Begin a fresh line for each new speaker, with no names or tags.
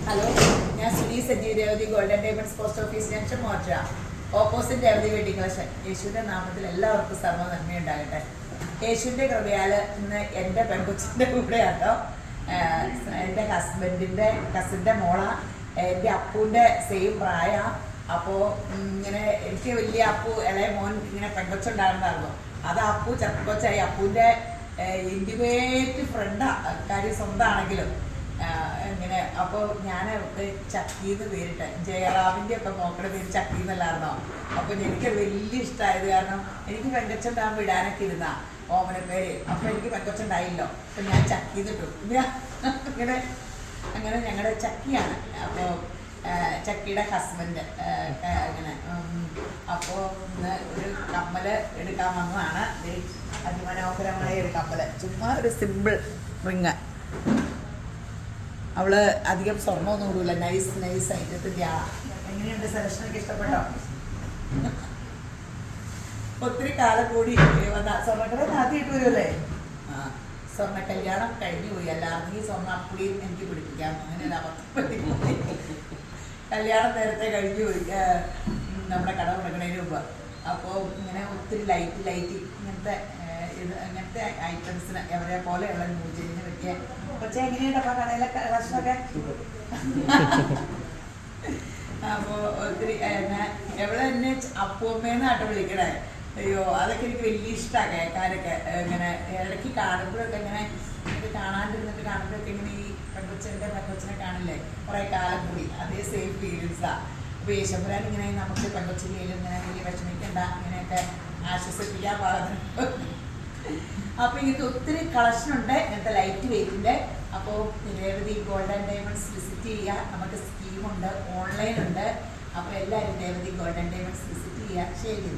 Hello, ഞാൻ Suni Sajeev Revathi golden diamonds post office junction Morcha opposite Revathi wedding collection. യേശുവിൻ്റെ നാമത്തിൽ എല്ലാവർക്കും സർവ്വ നന്മയുണ്ടാകട്ടെ. യേശുവിൻ്റെ കൃപയാൽ ഇന്ന് എൻ്റെ പെൺകൊച്ചിൻ്റെ കൂടെയാട്ടോ. എൻ്റെ ഹസ്ബൻഡിൻ്റെ കസിൻ്റെ മോള, എൻ്റെ അപ്പൂൻ്റെ സെയിം പ്രായ. അപ്പോൾ ഇങ്ങനെ എനിക്ക് വലിയ അപ്പു ഇളയ മോൻ ഇങ്ങനെ പെൺകൊച്ചുണ്ടാകുന്നതായിരുന്നു. അത് അപ്പു ചെറുക്കൊച്ചായി. അപ്പൂൻ്റെ ഇൻറ്റിമേറ്റ് ഫ്രണ്ടാണ്, കാര്യം സ്വന്തമാണെങ്കിലും ഇങ്ങനെ. അപ്പോൾ ഞാൻ ചക്കീന്ന് പേരിട്ടെ, ജയറാമിൻ്റെ ഒക്കെ നോക്കണ പേര് ചക്കീന്നല്ലായിരുന്നോ. അപ്പോൾ എനിക്ക് വലിയ ഇഷ്ടമായത് കാരണം എനിക്ക് പെങ്കച്ചുണ്ടാകുമ്പോൾ ഇടാനൊക്കെ ഇരുന്ന ഓമന പേര്. അപ്പോൾ എനിക്ക് പെങ്കച്ചുണ്ടായില്ലോ, അപ്പോൾ ഞാൻ ചക്കീന്നിട്ടു. അങ്ങനെ ഞങ്ങളുടെ ചക്കിയാണ്. അപ്പോൾ ചക്കിയുടെ ഹസ്ബൻഡ് അങ്ങനെ. അപ്പോൾ ഇന്ന് ഒരു കമ്മൽ എടുക്കാൻ വന്നതാണ്. അതിമനോഹരമായ ഒരു കമ്മൽ, ചുമ്മാ ഒരു സിമ്പിൾ റിങ്. അവള് അധികം സ്വർണ്ണമൊന്നും ഇടൂല, നൈസ് ഐറ്റത്തിൻ്റെ ആളാണ്. എങ്ങനെയുണ്ട് സെലക്ഷനൊക്കെ? ഇഷ്ടപ്പെട്ടോ? ഒത്തിരി കാലം കൂടി വന്ന സ്വർണ്ണക്കട ആദ്യമായിട്ട് വരുമല്ലേ? സ്വർണ്ണ കല്യാണം കഴിഞ്ഞു പോയി. അല്ലാർന്നെങ്കിൽ സ്വർണ്ണ അപ്പുളിയും എനിക്ക് പിടിപ്പിക്കാം. അങ്ങനെ ഒരു അബദ്ധം. കല്യാണം നേരത്തെ കഴിഞ്ഞു പോയി, നമ്മുടെ കട കൊടുക്കണതിന് മുമ്പ്. അപ്പോൾ ഇങ്ങനെ ഒത്തിരി ലൈറ്റ് ഇങ്ങനത്തെ ഐറ്റംസിന് എവരെ പോലെയുള്ള ന്യൂജനിന് പറ്റിയ പക്ഷേ എങ്ങനെയുണ്ടപ്പോൾ കടയിലെ കളക്ഷനൊക്കെ. അപ്പോൾ ഒത്തിരി എവിടെ എന്നെ അപ്പൂമ്മേന്നാട്ടോ വിളിക്കണേ. അയ്യോ, അതൊക്കെ എനിക്ക് വലിയ ഇഷ്ടമാണ് കേൾക്കാനൊക്കെ. ഇങ്ങനെ ഇടയ്ക്ക് കാണുമ്പോഴൊക്കെ ഇങ്ങനെ കാണാണ്ടിരുന്നിട്ട് കാണുമ്പോഴൊക്കെ ഇങ്ങനെ ഈ പെൺകൊച്ചിനെ കാണില്ലേ കുറേ കാലം കൂടി, അതേ സെയിം ഫീലിങ്സാണ്. അപ്പോൾ യേശുപുരാൻ ഇങ്ങനെ നമുക്ക് പെൺകൊച്ചിലും ഇങ്ങനെ വലിയ വിഷമിക്കണ്ട, ഇങ്ങനെയൊക്കെ ആശ്വസിപ്പിക്കാൻ പാടുന്നു. അപ്പോൾ ഇങ്ങനത്തെ ഒത്തിരി കളക്ഷൻ ഉണ്ട്, ഇങ്ങനത്തെ ലൈറ്റ് വെയിറ്റിൻ്റെ. അപ്പോൾ രേവതി ഗോൾഡൻ ഡയമണ്ട്സ് വിസിറ്റ് ചെയ്യുക. നമുക്ക് സ്കീമുണ്ട്, ഓൺലൈൻ ഉണ്ട്. അപ്പോൾ എല്ലാവരും രേവതി ഗോൾഡൻ ഡയമണ്ട്സ് വിസിറ്റ് ചെയ്യുക. ശരി.